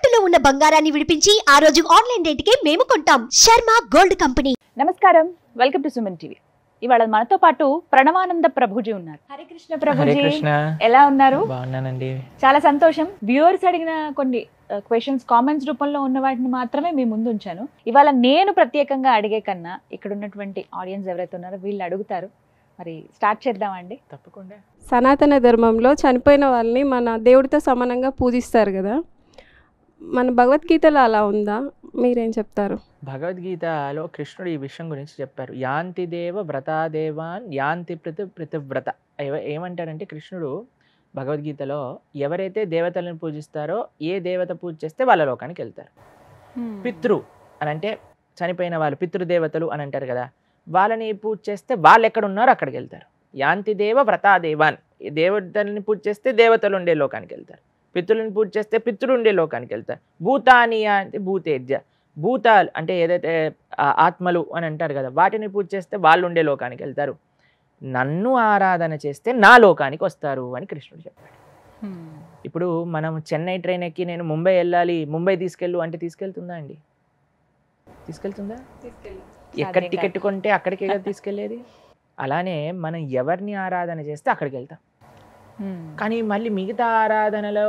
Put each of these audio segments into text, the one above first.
తాకట్టులో ఉన్న బంగారాన్ని విడిపించి ఆ రోజు ఆన్లైన్ రేటుకే మేము కొంటాం. Sharma gold company. నమస్కారం, వెల్కమ్ టు సుమన్ టీవీ. ఇవాళ మనతో పాటు ప్రణవానంద ప్రభుజీ ఉన్నారు. హరే కృష్ణ ప్రభుజీ, ఎలా ఉన్నారు? బాగున్నానండి. చాలా సంతోషం. వ్యూవర్స్ అడిగిన కొన్ని క్వశ్చన్స్ కామెంట్స్ రూపంలో ఉన్న వాటిని మాత్రమే మీ ముందు ఉంచాను. ఇవాళ నేను ప్రత్యేకంగా అడిగే కన్నా ఇక్కడ ఉన్నటువంటి ఆడియన్స్ ఎవరైతే ఉన్నారో వీళ్ళు అడుగుతారు. మరి స్టార్ట్ చేద్దామండి. తప్పకుండా. సనాతన ధర్మంలో చనిపోయిన వాళ్ళని మన దేవుడితో సమానంగా పూజిస్తారు కదా, మన భగవద్గీతలో అలా ఉందా? మీరేం చెప్తారు? భగవద్గీతలో కృష్ణుడు ఈ విషయం గురించి చెప్పారు. యాంతి దేవ వ్రతాదేవాన్ యాంతి పృథివ్రత. ఏమంటారంటే కృష్ణుడు భగవద్గీతలో ఎవరైతే దేవతలను పూజిస్తారో ఏ దేవత పూజ చేస్తే వాళ్ళ లోకానికి వెళ్తారు. పితృ అని అంటే చనిపోయిన వాళ్ళు పితృదేవతలు అని అంటారు కదా, వాళ్ళని పూజ చేస్తే వాళ్ళు ఎక్కడ ఉన్నారో అక్కడికి వెళ్తారు. యాంతి దేవ వ్రతాదేవాన్, దేవతలని పూజ చేస్తే దేవతలు ఉండే లోకానికి వెళ్తారు. పితృలను పూజ చేస్తే పితృలు ఉండే లోకానికి వెళ్తారు. భూతానియా అంటే భూతేజ్య, భూతాలు అంటే ఏదైతే ఆత్మలు అని అంటారు కదా, వాటిని పూజ చేస్తే వాళ్ళు ఉండే లోకానికి వెళ్తారు. నన్ను ఆరాధన చేస్తే నా లోకానికి వస్తారు అని కృష్ణుడు చెప్పాడు. ఇప్పుడు మనం చెన్నై ట్రైన్ ఎక్కి నేను ముంబై వెళ్ళాలి, ముంబై తీసుకెళ్ళు అంటే తీసుకెళ్తుందా అండి? తీసుకెళ్తుందా? ఎక్కడ టికెట్ కొంటే అక్కడికే కదా తీసుకెళ్ళేది. అలానే మనం ఎవరిని ఆరాధన చేస్తే అక్కడికి వెళ్తాం. కానీ మళ్ళీ మిగతా ఆరాధనలో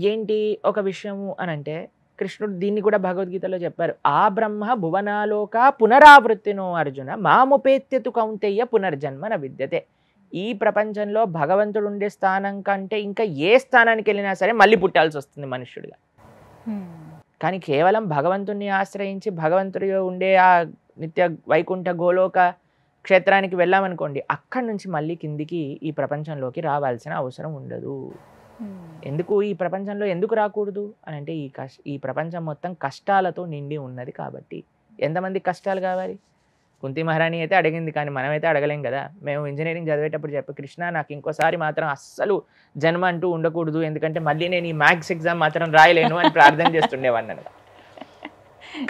ఏంటి ఒక విషయము అని అంటే కృష్ణుడు దీన్ని కూడా భగవద్గీతలో చెప్పారు. ఆ బ్రహ్మ భువనాలోక పునరావృత్తినో అర్జున మాముపేత్యతు కౌంతేయ పునర్జన్మ న విద్యతే. ఈ ప్రపంచంలో భగవంతుడు ఉండే స్థానం కంటే ఇంకా ఏ స్థానానికి వెళ్ళినా సరే మళ్ళీ పుట్టాల్సి వస్తుంది మనుష్యుడిగా. కానీ కేవలం భగవంతుణ్ణి ఆశ్రయించి భగవంతుడి ఉండే ఆ నిత్య వైకుంఠ గోలోక క్షేత్రానికి వెళ్ళామనుకోండి, అక్కడి నుంచి మళ్ళీ కిందికి ఈ ప్రపంచంలోకి రావాల్సిన అవసరం ఉండదు. ఎందుకు ఈ ప్రపంచంలో ఎందుకు రాకూడదు అని అంటే ఈ ప్రపంచం మొత్తం కష్టాలతో నిండి ఉన్నది కాబట్టి. ఎంతమంది కష్టాలు కావాలి? కుంతి మహారాణి అయితే అడిగింది, కానీ మనమైతే అడగలేం కదా. మేము ఇంజనీరింగ్ చదివేటప్పుడు చెప్పి, కృష్ణ నాకు ఇంకోసారి మాత్రం అస్సలు జన్మ అంటూ ఉండకూడదు, ఎందుకంటే మళ్ళీ నేను ఈ మ్యాథ్స్ ఎగ్జామ్ మాత్రం రాయలేను అని ప్రార్థన చేస్తుండేవాడిని.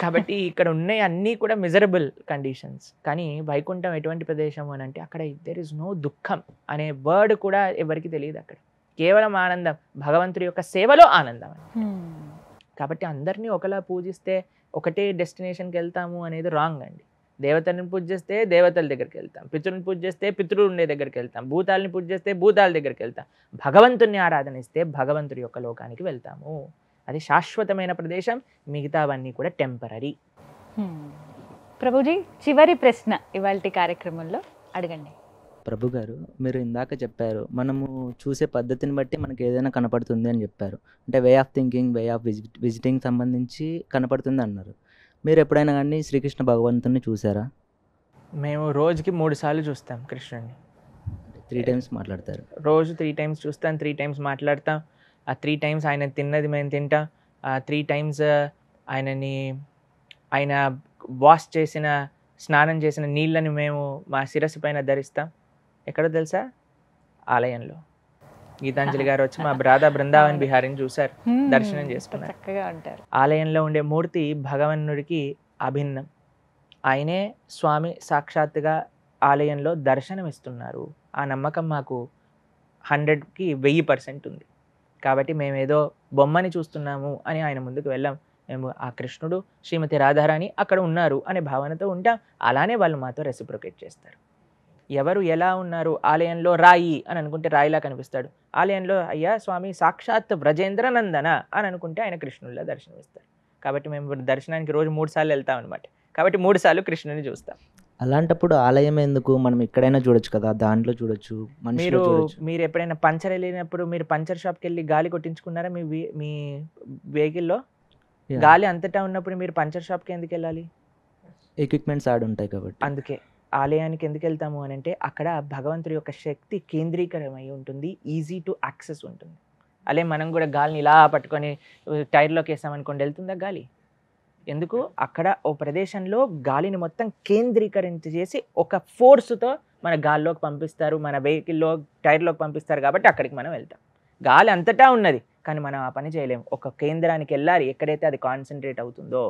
కాబట్టి ఇక్కడ ఉన్నాయి అన్నీ కూడా మిజరబుల్ కండిషన్స్. కానీ వైకుంఠం ఎటువంటి ప్రదేశం అని అంటే అక్కడ దెర్ ఇస్ నో దుఃఖం అనే వర్డ్ కూడా ఎవరికి తెలియదు. అక్కడ కేవలం ఆనందం, భగవంతుడి యొక్క సేవలో ఆనందం. కాబట్టి అందరినీ ఒకలా పూజిస్తే ఒకటే డెస్టినేషన్కి వెళ్తాము అనేది రాంగ్ అండి. దేవతలను పూజ చేస్తే దేవతల దగ్గరికి వెళ్తాం, పితృని పూజ చేస్తే పితృలు ఉండే దగ్గరికి వెళ్తాం, భూతాలని పూజ చేస్తే భూతాల దగ్గరికి వెళ్తాం, భగవంతుని ఆరాధనిస్తే భగవంతుడి యొక్క లోకానికి వెళ్తాము. అది శాశ్వతమైన ప్రదేశం, మిగతావన్నీ కూడా టెంపరీ. ప్రభుజీ, చివరి ప్రశ్న ఇవాల్టి కార్యక్రమంలో అడగండి. ప్రభు గారు, మీరు ఇందాక చెప్పారు మనము చూసే పద్ధతిని బట్టి మనకి ఏదైనా కనపడుతుంది అని చెప్పారు. అంటే way of thinking, way of visiting సంబంధించి కనపడుతుంది అన్నారు. మీరు ఎప్పుడైనా కానీ శ్రీకృష్ణ భగవంతుని చూసారా? మేము రోజుకి 3 సార్లు చూస్తాం కృష్ణుడిని. 3 టైమ్స్ మాట్లాడతారు. రోజు 3 టైమ్స్ చూస్తాం, 3 టైమ్స్ మాట్లాడతాం. ఆ 3 టైమ్స్ ఆయన తిన్నది మేము తింటాం. ఆ 3 టైమ్స్ ఆయన వాష్ చేసిన, స్నానం చేసిన నీళ్ళని మేము మా శిరస్సు పైన ధరిస్తాం. ఎక్కడో తెలుసా? ఆలయంలో. గీతాంజలి గారు వచ్చి మా రాధా బృందావన్ బిహారీని చూశారు, దర్శనం చేసుకున్నారు. ఆలయంలో ఉండే మూర్తి భగవన్నుడికి అభిన్నం. ఆయనే స్వామి సాక్షాత్తుగా ఆలయంలో దర్శనం ఇస్తున్నారు. ఆ నమ్మకం మాకు 100కి 1000% ఉంది. కాబట్టి మేము ఏదో బొమ్మని చూస్తున్నాము అని ఆయన ముందుకు వెళ్ళాం. మేము ఆ కృష్ణుడు, శ్రీమతి రాధారాణి అక్కడ ఉన్నారు అనే భావనతో ఉంటాం. అలానే వాళ్ళు మాతో రెసిప్రొకేట్ చేస్తారు. ఎవరు ఎలా ఉన్నారు? ఆలయంలో రాయి అని అనుకుంటే రాయిలా కనిపిస్తాడు. ఆలయంలో అయ్యా స్వామి సాక్షాత్ వ్రజేంద్ర నందన అని అనుకుంటే ఆయన కృష్ణుడిలా దర్శనమిస్తారు. కాబట్టి మేము దర్శనానికి రోజు 3 సార్లు వెళ్తాం అనమాట. కాబట్టి 3 సార్లు కృష్ణుని చూస్తాం. అలాంటప్పుడు ఆలయం ఎందుకు? మనం ఎక్కడైనా చూడొచ్చు కదా, దాంట్లో చూడొచ్చు. మీరు ఎప్పుడైనా పంచర్ వెళ్ళినప్పుడు మీరు పంచర్ షాప్కి వెళ్ళి గాలి కొట్టించుకున్నారా? మీ వెహికల్లో గాలి అంతటా ఉన్నప్పుడు మీరు పంచర్ షాప్కి ఎందుకు వెళ్ళాలి? ఎక్విప్మెంట్స్ ఆడు ఉంటాయి కాబట్టి. అందుకే ఆలయానికి ఎందుకు వెళ్తాము అని అంటే అక్కడ భగవంతుడి యొక్క శక్తి కేంద్రీకరమై ఉంటుంది, ఈజీ టు యాక్సెస్ ఉంటుంది. అలాగే మనం కూడా గాలిని ఇలా పట్టుకొని టైర్లోకి వేసామనుకోండి, వెళ్తుందా గాలి? ఎందుకు? అక్కడ ఓ ప్రదేశంలో గాలిని మొత్తం కేంద్రీకరించి చేసి ఒక ఫోర్స్తో మన గాల్లోకి పంపిస్తారు, మన వెహికల్లో టైర్లోకి పంపిస్తారు. కాబట్టి అక్కడికి మనం వెళ్తాం. గాలి అంతటా ఉన్నది, కానీ మనం ఆ పని చేయలేము. ఒక కేంద్రానికి వెళ్ళాలి, ఎక్కడైతే అది కాన్సన్ట్రేట్ అవుతుందో.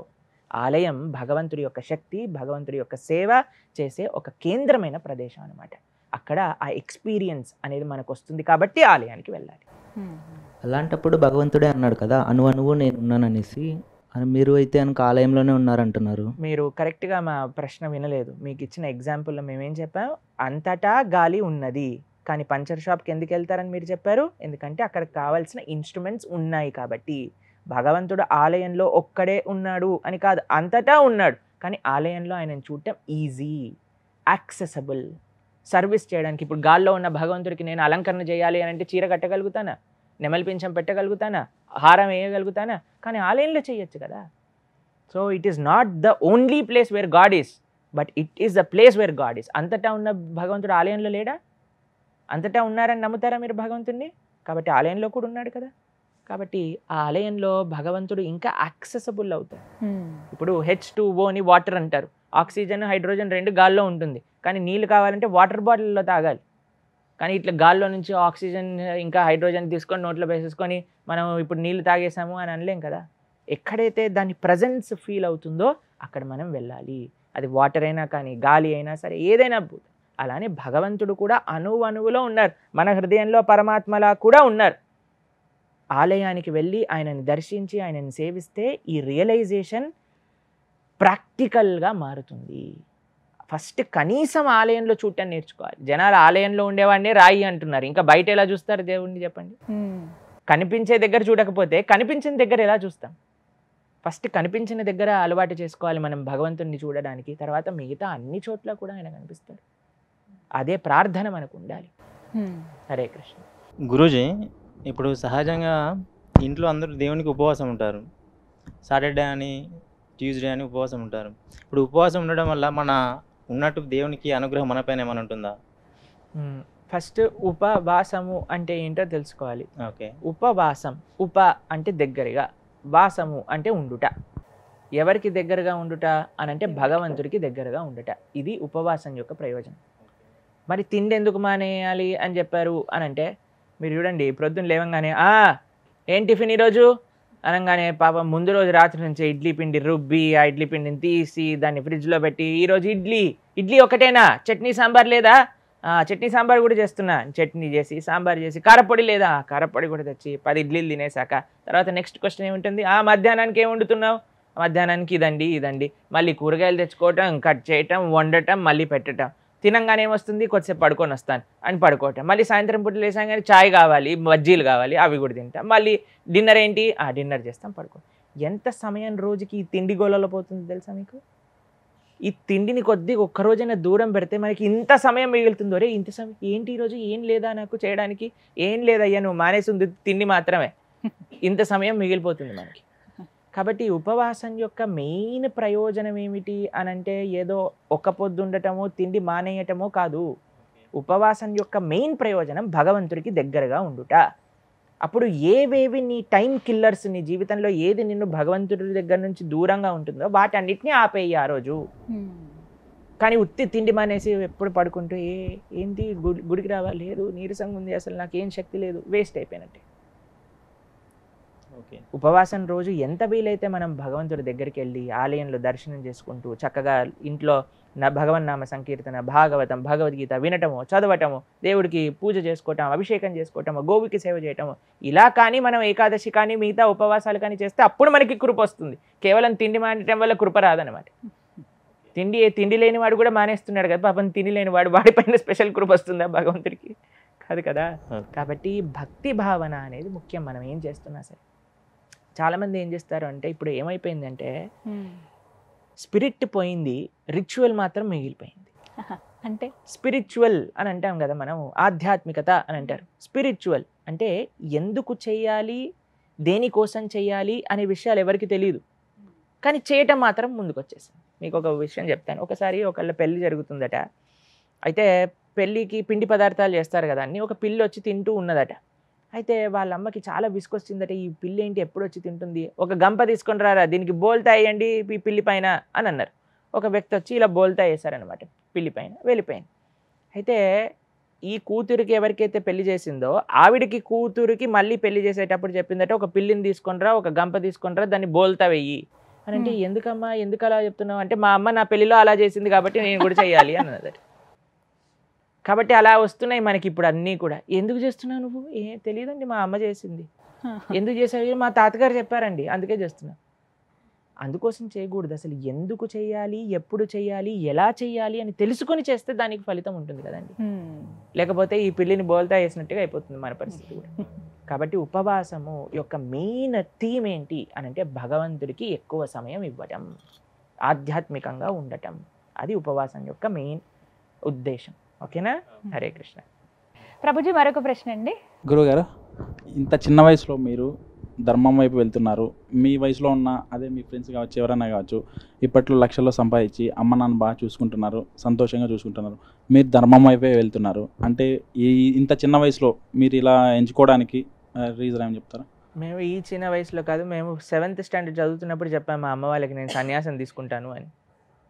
ఆలయం భగవంతుడి యొక్క శక్తి, భగవంతుడి యొక్క సేవ చేసే ఒక కేంద్రమైన ప్రదేశం అనమాట. అక్కడ ఆ ఎక్స్పీరియన్స్ అనేది మనకు వస్తుంది కాబట్టి ఆలయానికి వెళ్ళాలి. అలాంటప్పుడు భగవంతుడే అన్నాడు కదా, అణువు నేను ఉన్నాననేసి. మీరు అయితే కనుక ఆలయంలోనే ఉన్నారంటున్నారు. మీరు కరెక్ట్గా మా ప్రశ్న వినలేదు. మీకు ఇచ్చిన ఎగ్జాంపుల్లో మేమేం చెప్పాం, అంతటా గాలి ఉన్నది కానీ పంచర్ షాప్కి ఎందుకు వెళ్తారని మీరు చెప్పారు, ఎందుకంటే అక్కడ కావాల్సిన ఇన్స్ట్రుమెంట్స్ ఉన్నాయి కాబట్టి. భగవంతుడు ఆలయంలో ఒక్కడే ఉన్నాడు అని కాదు, అంతటా ఉన్నాడు. కానీ ఆలయంలో ఆయనను చూడటం ఈజీ, యాక్సెసబుల్, సర్వీస్ చేయడానికి. ఇప్పుడు గాల్లో ఉన్న భగవంతుడికి నేను అలంకరణ చేయాలి అని అంటే చీర కట్టగలుగుతానా, నెమలి పింఛం పెట్టగలుగుతానా, హారం వేయగలుగుతానా? కానీ ఆలయంలో చేయొచ్చు కదా. So it is not the only place where God is, but it is the place where God is. అంతటా ఉన్న భగవంతుడు ఆలయంలో లేడా? అంతటా ఉన్నారని నమ్ముతారా మీరు భగవంతుడిని? కాబట్టి ఆలయంలో కూడా ఉన్నాడు కదా. కాబట్టి ఆ ఆలయంలో భగవంతుడు ఇంకా యాక్సెసబుల్ అవుతాడు. ఇప్పుడు H2O వాటర్ అంటారు. ఆక్సిజన్ హైడ్రోజన్ రెండు గాల్లో ఉంటుంది, కానీ నీళ్ళు కావాలంటే వాటర్ బాటిల్లో తాగాలి. కానీ ఇట్లా గాల్లో నుంచి ఆక్సిజన్ ఇంకా హైడ్రోజన్ తీసుకొని నోట్లో వేసేసుకొని మనం ఇప్పుడు నీళ్ళు తాగేసాము అని అనలేం కదా. ఎక్కడైతే దాని ప్రజెన్స్ ఫీల్ అవుతుందో అక్కడ మనం వెళ్ళాలి. అది వాటర్ అయినా కానీ గాలి అయినా సరే ఏదైనా. అలానే భగవంతుడు కూడా అణువులో ఉన్నారు, మన హృదయంలో పరమాత్మలా కూడా ఉన్నారు. ఆలయానికి వెళ్ళి ఆయనని దర్శించి ఆయనని సేవిస్తే ఈ రియలైజేషన్ ప్రాక్టికల్గా మారుతుంది. ఫస్ట్ కనీసం ఆలయంలో చూడటం నేర్చుకోవాలి. జనాలు ఆలయంలో ఉండేవాడిని రాయి అంటున్నారు, ఇంకా బయట ఎలా చూస్తారు దేవుణ్ణి చెప్పండి? కనిపించే దగ్గర చూడకపోతే కనిపించిన దగ్గర ఎలా చూస్తాం? ఫస్ట్ కనిపించిన దగ్గర అలవాటు చేసుకోవాలి మనం భగవంతుడిని చూడడానికి. తర్వాత మిగతా అన్ని చోట్ల కూడా ఆయన కనిపిస్తాడు. అదే ప్రార్థన మనకు ఉండాలి. హరే కృష్ణ. గురూజీ, ఇప్పుడు సహజంగా ఇంట్లో అందరూ దేవునికి ఉపవాసం ఉంటారు. సాటర్డే అని ట్యూస్డే అని ఉపవాసం ఉంటారు. ఇప్పుడు ఉపవాసం ఉండడం వల్ల మన ఉన్నట్టు దేవునికి అనుగ్రహం మనపైన ఏమైనా ఉంటుందా? ఫస్ట్ ఉపవాసము అంటే ఏంటో తెలుసుకోవాలి. ఓకే. ఉపవాసం, ఉప అంటే దగ్గరగా, వాసము అంటే ఉండుట. ఎవరికి దగ్గరగా ఉండుట అని అంటే భగవంతుడికి దగ్గరగా ఉండుట. ఇది ఉపవాసం యొక్క ప్రయోజనం. మరి తిండి ఎందుకు మానేయాలి అని చెప్పారు అని అంటే, మీరు చూడండి ప్రొద్దున లేవంగానే ఏం టిఫిన్ ఈరోజు అనగానే పాపం ముందు రోజు రాత్రి నుంచి ఇడ్లీ పిండి రుబ్బి ఆ ఇడ్లీ పిండిని తీసి దాన్ని ఫ్రిడ్జ్లో పెట్టి ఈరోజు ఇడ్లీ ఒకటేనా, చట్నీ సాంబార్ లేదా, చట్నీ సాంబార్ కూడా చేస్తున్నా, చట్నీ చేసి సాంబార్ చేసి, కారపొడి లేదా, కారపొడి కూడా తెచ్చి 10 ఇడ్లీలు తినేసాక తర్వాత నెక్స్ట్ క్వశ్చన్ ఏముంటుంది, మధ్యాహ్నానికి ఏం వండుతున్నావు, మధ్యాహ్నానికి ఇదండి, మళ్ళీ కూరగాయలు తెచ్చుకోవటం, కట్ చేయటం, వండటం, మళ్ళీ పెట్టడం. తినంగానే ఏమొస్తుంది, కొద్దిసేపు పడుకొని వస్తాను అని పడుకోవటం. మళ్ళీ సాయంత్రం పూట లేసాం కానీ చాయ్ కావాలి, బజ్జీలు కావాలి, అవి కూడా తింటాం. మళ్ళీ డిన్నర్ ఏంటి, డిన్నర్ చేస్తాం, పడుకో. ఎంత సమయం రోజుకి ఈ తిండి గోలలో పోతుంది తెలుసా మీకు? ఈ తిండిని కొద్దిగా ఒక్కరోజైనా దూరం పెడితే మనకి ఇంత సమయం మిగులుతుందో. రే ఇంత సమయం ఏంటి, ఈరోజు ఏం లేదా నాకు చేయడానికి? ఏం లేదయ్యా, నువ్వు మానేసింది తిండి మాత్రమే. ఇంత సమయం మిగిలిపోతుంది మనకి. కాబట్టి ఉపవాసం యొక్క మెయిన్ ప్రయోజనం ఏమిటి అని అంటే ఏదో ఒక పొద్దు ఉండటమో తిండి మానేయటమో కాదు. ఉపవాసం యొక్క మెయిన్ ప్రయోజనం భగవంతుడికి దగ్గరగా ఉండుట. అప్పుడు ఏవేవి నీ టైం కిల్లర్స్, నీ జీవితంలో ఏది నిన్ను భగవంతుడి దగ్గర నుంచి దూరంగా ఉంటుందో వాటన్నిటిని ఆపేయి ఆ రోజు. కానీ ఉత్తి తిండి మానేసి ఎప్పుడు పడుకుంటూ ఏంటి గుడికి రావాలి, లేదు నీరసంగా ఉంది, అసలు నాకేం శక్తి లేదు, వేస్ట్ అయిపోయినట్టే. ఉపవాసం రోజు ఎంత వీలైతే మనం భగవంతుడి దగ్గరికి వెళ్ళి ఆలయంలో దర్శనం చేసుకుంటూ చక్కగా ఇంట్లో భగవన్నామ సంకీర్తన, భాగవతం, భగవద్గీత వినటము, చదవటము, దేవుడికి పూజ చేసుకోవటం, అభిషేకం చేసుకోవటము, గోవుకి సేవ చేయటము, ఇలా కానీ మనం ఏకాదశి కానీ మిగతా ఉపవాసాలు కానీ చేస్తే అప్పుడు మనకి కృప వస్తుంది. కేవలం తిండి మానేయటం వల్ల కృప రాదనమాట. తిండి లేని వాడు కూడా మానేస్తున్నాడు కదా పాపం, తిండి లేని వాడు వాడిపైన స్పెషల్ కృప వస్తుందా భగవంతుడికి? కాదు కదా. కాబట్టి భక్తి భావన అనేది ముఖ్యం. మనం ఏం చేస్తున్నా సరే చాలామంది ఏం చేస్తారు అంటే, ఇప్పుడు ఏమైపోయిందంటే స్పిరిట్ పోయింది, రిచువల్ మాత్రం మిగిలిపోయింది. అంటే స్పిరిచువల్ అని అంటాం కదా మనం, ఆధ్యాత్మికత అని అంటారు. స్పిరిచువల్ అంటే ఎందుకు చేయాలి, దేనికోసం చేయాలి అనే విషయాలు ఎవరికి తెలియదు, కానీ చేయటం మాత్రం ముందుకు వచ్చేసింది. మీకు ఒక విషయం చెప్తాను. ఒకసారి ఒకళ్ళ పెళ్ళి జరుగుతుందట. అయితే పెళ్ళికి పిండి పదార్థాలు చేస్తారు కదా అన్నీ. ఒక పిల్లి వచ్చి తింటూ ఉన్నదట. అయితే వాళ్ళ అమ్మకి చాలా విసుకొచ్చిందట, ఈ పిల్లి ఏంటి ఎప్పుడు వచ్చి తింటుంది, ఒక గంప తీసుకొని రారా, దీనికి బోల్తా వేయండి ఈ పిల్లి పైన అని అన్నారు. ఒక వ్యక్తి వచ్చి ఇలా బోల్తా వేశారనమాట పిల్లి పైన, వెళ్ళిపోయింది. అయితే ఈ కూతురికి ఎవరికైతే పెళ్లి చేసిందో ఆవిడికి కూతురికి మళ్ళీ పెళ్లి చేసేటప్పుడు చెప్పిందట, ఒక పిల్లిని తీసుకొని రా, ఒక గంప తీసుకొని రా, దాన్ని బోల్తా వెయ్యి అని. అంటే ఎందుకమ్మా, ఎందుకు అలా చెప్తున్నావు అంటే, మా అమ్మ నా పెళ్లిలో అలా చేసింది కాబట్టి నేను కూడా చెయ్యాలి అన్నదట. కాబట్టి అలా వస్తున్నాయి మనకి ఇప్పుడు అన్నీ కూడా. ఎందుకు చేస్తున్నావు నువ్వు? తెలియదండి, మా అమ్మ చేసింది. ఎందుకు చేసావు? మా తాతగారు చెప్పారండి, అందుకే చేస్తున్నా. అందుకోసం చేయకూడదు. అసలు ఎందుకు చేయాలి, ఎప్పుడు చేయాలి, ఎలా చేయాలి అని తెలుసుకొని చేస్తే దానికి ఫలితం ఉంటుంది కదండి. లేకపోతే ఈ పిల్లిని బోల్తా వేసినట్టుగా అయిపోతుంది మన పరిస్థితి కూడా. కాబట్టి ఉపవాసము యొక్క మెయిన్ థీమ్ ఏంటి అని అంటే భగవంతుడికి ఎక్కువ సమయం ఇవ్వటం, ఆధ్యాత్మికంగా ఉండటం. అది ఉపవాసం యొక్క మెయిన్ ఉద్దేశం. ఓకేనా? హరే కృష్ణ. ప్రభుజీ మరొక ప్రశ్న అండి. గురువుగారు, ఇంత చిన్న వయసులో మీరు ధర్మం వైపు వెళ్తున్నారు. మీ వయసులో ఉన్న అదే మీ ఫ్రెండ్స్ కావచ్చు, ఎవరైనా కావచ్చు, ఇప్పట్లో లక్షల్లో సంపాదించి అమ్మ నాన్న బాగా చూసుకుంటున్నారు, సంతోషంగా చూసుకుంటున్నారు. మీరు ధర్మం వైపే వెళ్తున్నారు అంటే ఇంత చిన్న వయసులో మీరు ఇలా ఎంచుకోవడానికి రీజన్ ఏమని చెప్తారా? మేము ఈ చిన్న వయసులో కాదు, మేము 7th స్టాండర్డ్ చదువుతున్నప్పుడు చెప్పాము మా అమ్మ వాళ్ళకి నేను సన్యాసం తీసుకుంటాను అని.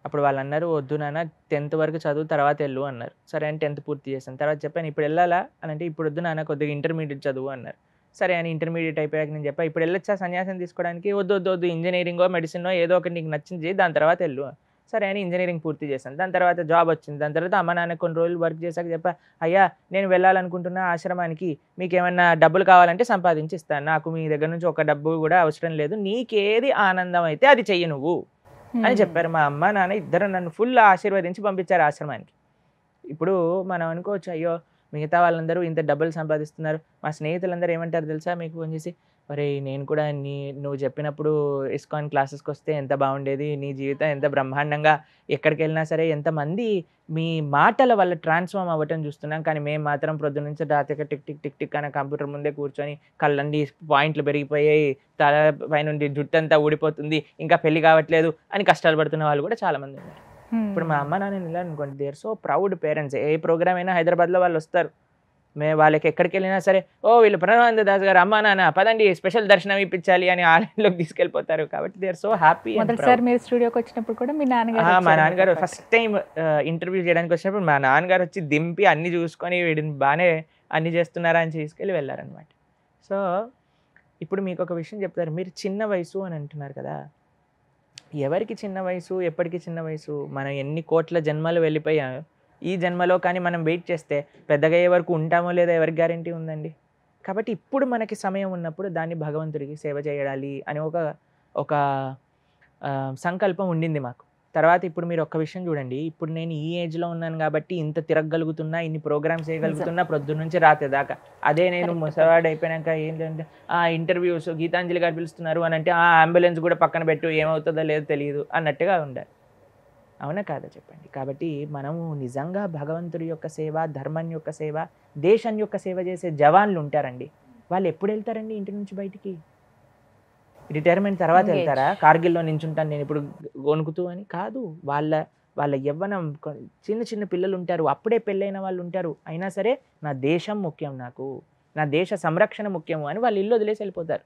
అప్పుడు వాళ్ళు అన్నారు, వద్దు నాన్న 10th వరకు చదువు, తర్వాత వెళ్ళు అన్నారు. సరే అని 10th పూర్తి చేశాను. తర్వాత చెప్పాను, ఇప్పుడు వెళ్ళాలా అని అంటే, ఇప్పుడు వద్దు నాన్న కొద్దిగా ఇంటర్మీడియట్ చదువు అన్నారు. సరే అని ఇంటర్మీడియట్ అయిపోయాక నేను చెప్పాను, ఇప్పుడు వెళ్ళొచ్చా సన్యాసం తీసుకోవడానికి? వద్దు వద్దు వద్దు, ఇంజనీరింగో మెడిసినో ఏదో ఒకటి నీకు నచ్చింది, దాని తర్వాత వెళ్ళు. సరే అని ఇంజనీరింగ్ పూర్తి చేశాను. దాని తర్వాత జాబ్ వచ్చింది. దాని తర్వాత అమ్మ నాన్న కొన్ని రోజులు వర్క్ చేశాక చెప్పా, అయ్యా నేను వెళ్ళాలనుకుంటున్న ఆశ్రమానికి, మీకు ఏమన్నా డబ్బులు కావాలంటే సంపాదించి ఇస్తాను, నాకు మీ దగ్గర నుంచి ఒక డబ్బు కూడా అవసరం లేదు, నీకేది ఆనందం అయితే అది చెయ్యి నువ్వు అని చెప్పారు. మా అమ్మ నాన్న ఇద్దరు నన్ను ఫుల్ ఆశీర్వదించి పంపించారు ఆశ్రమానికి. ఇప్పుడు మనం అనుకోవచ్చు, అయ్యో మిగతా వాళ్ళందరూ ఇంత డబ్బులు సంపాదిస్తున్నారు, మా స్నేహితులందరూ ఏమంటారు తెలుసా, మీకు ఫోన్ చేసి, మరి నేను కూడా నువ్వు చెప్పినప్పుడు ఇస్కాన్ క్లాసెస్కి వస్తే ఎంత బాగుండేది, నీ జీవితం ఎంత బ్రహ్మాండంగా, ఎక్కడికి వెళ్ళినా సరే ఎంతమంది మీ మాటల వల్ల ట్రాన్స్ఫార్మ్ అవ్వటం చూస్తున్నాం, కానీ మేము మాత్రం ప్రొద్దు నుంచి రాత్రిక టిక్ టిక్ టిక్ టిక్ అనే కంప్యూటర్ ముందే కూర్చొని కళ్ళండి పాయింట్లు పెరిగిపోయాయి, తల పైనుండి జుట్టు అంతా ఊడిపోతుంది, ఇంకా పెళ్లి కావట్లేదు అని కష్టాలు పడుతున్న వాళ్ళు కూడా చాలామంది ఉన్నారు. ఇప్పుడు మా అమ్మ నాన్న ఇలా అనుకోండి, they are so proud parents. ఏ ప్రోగ్రామ్ అయినా హైదరాబాద్లో వాళ్ళు వస్తారు, వాళ్ళకి ఎక్కడికి వెళ్ళినా సరే, ఓ వీళ్ళు ప్రణవానంద దాస్ గారు అమ్మా నాన్న పదండి స్పెషల్ దర్శనం ఇప్పించాలి అని ఆలయంలోకి తీసుకెళ్ళిపోతారు. కాబట్టి దే ఆర్ సో హ్యాపీ. మొదటిసారి మీరు స్టూడియోకి వచ్చినప్పుడు కూడా మీ నాన్నగారు, మా నాన్నగారు ఫస్ట్ టైం ఇంటర్వ్యూ చేయడానికి వచ్చినప్పుడు మా నాన్నగారు వచ్చి దింపి అన్ని చూసుకొని వీడిని బాగానే అన్ని చేస్తున్నారా అని తీసుకెళ్ళి వెళ్ళారనమాట. సో ఇప్పుడు మీకు ఒక విషయం చెప్తారు, మీరు చిన్న వయసు అని అంటున్నారు కదా, ఎవరికి చిన్న వయసు, ఎప్పటికీ చిన్న వయసు? మనం ఎన్ని కోట్ల జన్మలు వెళ్ళిపోయాం ఈ జన్మలో, కానీ మనం వెయిట్ చేస్తే పెద్దగా అయ్యే వరకు ఉంటామో లేదో ఎవరికి గ్యారంటీ ఉందండి. కాబట్టి ఇప్పుడు మనకి సమయం ఉన్నప్పుడు దాన్ని భగవంతుడికి సేవ చేయాలి అని ఒక సంకల్పం ఉండింది మాకు. తర్వాత ఇప్పుడు మీరు ఒక్క విషయం చూడండి, ఇప్పుడు నేను ఈ ఏజ్లో ఉన్నాను కాబట్టి ఇంత తిరగలుగుతున్నా, ఇన్ని ప్రోగ్రామ్స్ చేయగలుగుతున్నా ప్రొద్దున నుంచి రాత్రి దాకా. అదే నేను ముసవాడు అయిపోయాక ఏంటంటే ఇంటర్వ్యూస్ గీతాంజలి గారు పిలుస్తున్నారు అని అంటే అంబులెన్స్ కూడా పక్కన పెట్టు, ఏమవుతుందో లేదో తెలియదు అన్నట్టుగా ఉండాలి. అవునా కాదా చెప్పండి? కాబట్టి మనము నిజంగా భగవంతుడి యొక్క సేవ, ధర్మం యొక్క సేవ, దేశం యొక్క సేవ చేసే జవాన్లు ఉంటారండి. వాళ్ళు ఎప్పుడు వెళ్తారండి ఇంటి నుంచి బయటికి? రిటైర్మెంట్ తర్వాత వెళ్తారా? కార్గిల్లో నించుంటాను నేను ఇప్పుడు గొనుకుతూ అని కాదు. వాళ్ళ యవ్వనం, చిన్న చిన్న పిల్లలు ఉంటారు, అప్పుడే పెళ్ళైన వాళ్ళు ఉంటారు, అయినా సరే నా దేశం ముఖ్యం, నాకు నా దేశ సంరక్షణ ముఖ్యము అని వాళ్ళు ఇల్లు వదిలేసి వెళ్ళిపోతారు.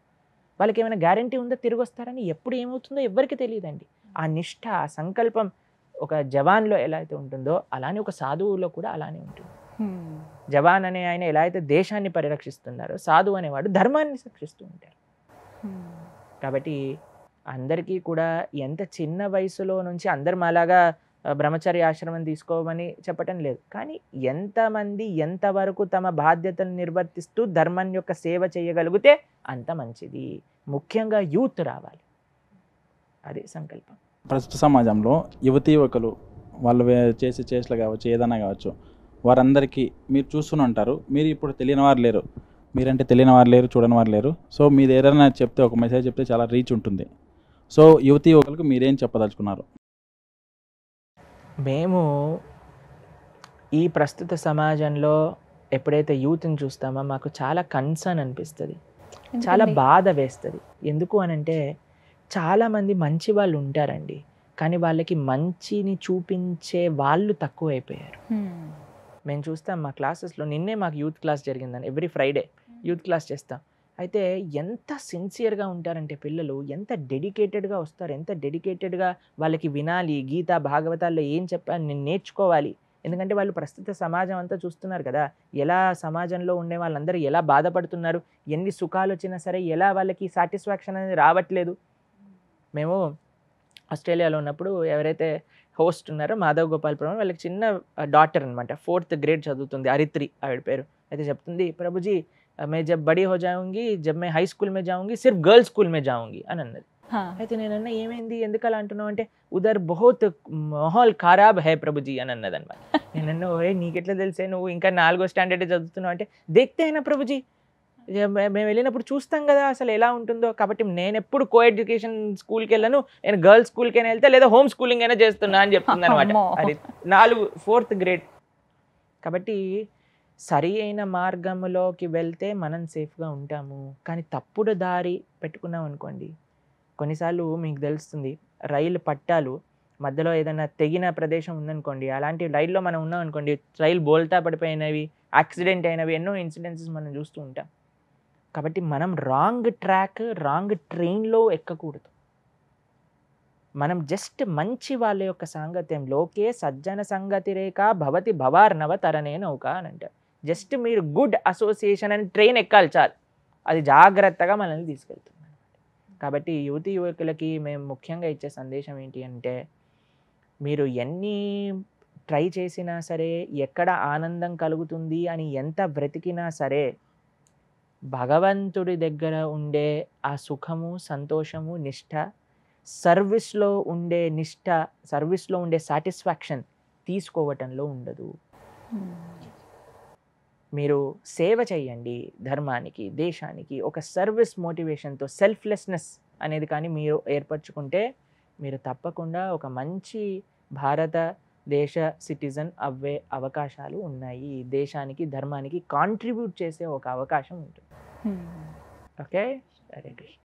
వాళ్ళకి ఏమైనా గ్యారంటీ ఉందో తిరిగి వస్తారని? ఎప్పుడు ఏమవుతుందో ఎవరికి తెలియదండి. ఆ నిష్ఠ, ఆ సంకల్పం ఒక జవాన్లో ఎలా అయితే ఉంటుందో అలానే ఒక సాధువులో కూడా అలానే ఉంటుంది. జవాన్ అనే ఆయన ఎలా అయితే దేశాన్ని పరిరక్షిస్తున్నారో, సాధువు అనేవాడు ధర్మాన్ని రక్షిస్తూ ఉంటారు. కాబట్టి అందరికీ కూడా ఎంత చిన్న వయసులో నుంచి అందరు మాలాగా బ్రహ్మచర్య ఆశ్రమం తీసుకోమని చెప్పటం లేదు, కానీ ఎంతమంది ఎంతవరకు తమ బాధ్యతను నిర్వర్తిస్తూ ధర్మం యొక్క సేవ చేయగలిగితే అంత మంచిది. ముఖ్యంగా యూత్ రావాలి, అదే సంకల్పం. ప్రస్తుత సమాజంలో యువతీ యువకులు వాళ్ళు చేసే చేష్టలు కావచ్చు, ఏదైనా కావచ్చు, వారందరికీ మీరు చూస్తూనే ఉంటారు. మీరు ఇప్పుడు తెలియని వారు లేరు, మీరంటే తెలియని వారు లేరు, చూడని వారు లేరు. సో మీరు ఏదైనా చెప్తే, ఒక మెసేజ్ చెప్తే చాలా రీచ్ ఉంటుంది. సో యువతీ యువకులకు మీరేం చెప్పదలుచుకున్నారు? మేము ఈ ప్రస్తుత సమాజంలో ఎప్పుడైతే యూత్ని చూస్తామో మాకు చాలా కన్సర్న్ అనిపిస్తుంది, చాలా బాధ వేస్తుంది. ఎందుకు అనంటే చాలామంది మంచి వాళ్ళు ఉంటారండి, కానీ వాళ్ళకి మంచిని చూపించే వాళ్ళు తక్కువ అయిపోయారు. మేము చూస్తాం మా క్లాసెస్లో, నిన్నే మాకు యూత్ క్లాస్ జరిగిందని, ఎవ్రీ ఫ్రైడే యూత్ క్లాస్ చేస్తాం. అయితే ఎంత సిన్సియర్గా ఉంటారంటే పిల్లలు, ఎంత డెడికేటెడ్గా వస్తారు, ఎంత డెడికేటెడ్గా వాళ్ళకి వినాలి, గీత భాగవతాల్లో ఏం చెప్పాలి నేను నేర్చుకోవాలి. ఎందుకంటే వాళ్ళు ప్రస్తుత సమాజం అంతా చూస్తున్నారు కదా, ఎలా సమాజంలో ఉండే వాళ్ళందరూ ఎలా బాధపడుతున్నారు, ఎన్ని సుఖాలు వచ్చినా సరే ఎలా వాళ్ళకి సాటిస్ఫాక్షన్ అనేది రావట్లేదు. మేము ఆస్ట్రేలియాలో ఉన్నప్పుడు ఎవరైతే హోస్ట్ ఉన్నారు మాధవ్ గోపాల్ ప్రభు, వాళ్ళకి చిన్న డాటర్ అనమాట, 4th grade చదువుతుంది, అరిత్రి ఆవిడ పేరు. అయితే చెప్తుంది, ప్రభుజీ मैं जब बड़ी हो जाऊंगी, जब मैं हाई स्कूल में जाऊंगी, सिर्फ गर्ल्स स्कूल में जाऊंगी అని అన్నది. అయితే నేనన్నా ఏమైంది, ఎందుకు అలా అంటున్నావు అంటే, ఉదర్ బహుత్ మాహౌల్ ఖరాబ్ హై ప్రభుజీ అని అన్నది అనమాట. నేనన్నా ఓయ్ నీకెట్లా తెలిసే, నువ్వు ఇంకా 4వ స్టాండర్డ్ చదువుతున్నావు అంటే, దేఖ్తే అయినా ప్రభుజీ, మేము వెళ్ళినప్పుడు చూస్తాం కదా అసలు ఎలా ఉంటుందో. కాబట్టి నేను ఎప్పుడు కో ఎడ్యుకేషన్ స్కూల్కి వెళ్ళను, నేను గర్ల్స్ స్కూల్కి అయినా వెళ్తే లేదా హోమ్ స్కూలింగ్ అయినా చేస్తున్నా అని చెప్తుంది అనమాట. అది 4th grade. కాబట్టి సరి అయిన మార్గంలోకి వెళ్తే మనం సేఫ్గా ఉంటాము, కానీ తప్పుడు దారి పెట్టుకున్నాం అనుకోండి, కొన్నిసార్లు మీకు తెలుస్తుంది, రైలు పట్టాలు మధ్యలో ఏదైనా తెగిన ప్రదేశం ఉందనుకోండి, అలాంటి రైల్లో మనం ఉన్నాం అనుకోండి, రైలు బోల్తా పడిపోయినవి, యాక్సిడెంట్ అయినవి ఎన్నో ఇన్సిడెన్సెస్ మనం చూస్తూ ఉంటాం. కాబట్టి మనం రాంగ్ ట్రాక్, రాంగ్ ట్రైన్లో ఎక్కకూడదు. మనం జస్ట్ మంచి వాళ్ళ యొక్క సాంగత్యంలోకే సజ్జన సంగతి రేఖ భవతి భవార్నవ తరణే నౌక అని అంటారు. జస్ట్ మీరు గుడ్ అసోసియేషన్ అని ట్రైన్ ఎక్కాలి చాలు, అది జాగ్రత్తగా మనల్ని తీసుకెళ్తుంది. కాబట్టి యువతి యువకులకి మేము ముఖ్యంగా ఇచ్చే సందేశం ఏంటి అంటే, మీరు ఎన్ని ట్రై చేసినా సరే, ఎక్కడ ఆనందం కలుగుతుంది అని ఎంత బ్రతికినా సరే, భగవంతుడి దగ్గర ఉండే ఆ సుఖము, సంతోషము, నిష్ఠ, సర్వీస్లో ఉండే నిష్ఠ, సర్వీస్లో ఉండే సాటిస్ఫాక్షన్ తీసుకోవటంలో ఉండదు. మీరు సేవ చేయండి ధర్మానికి, దేశానికి, ఒక సర్వీస్ మోటివేషన్తో, సెల్ఫ్లెస్నెస్ అనేది కానీ మీరు ఏర్పరచుకుంటే, మీరు తప్పకుండా ఒక మంచి భారతదేశ సిటిజన్ అవ్వే అవకాశాలు ఉన్నాయి. దేశానికి, ధర్మానికి కాంట్రిబ్యూట్ చేసే ఒక అవకాశం ఉంటుంది. ఓకే, హరే కృష్ణ.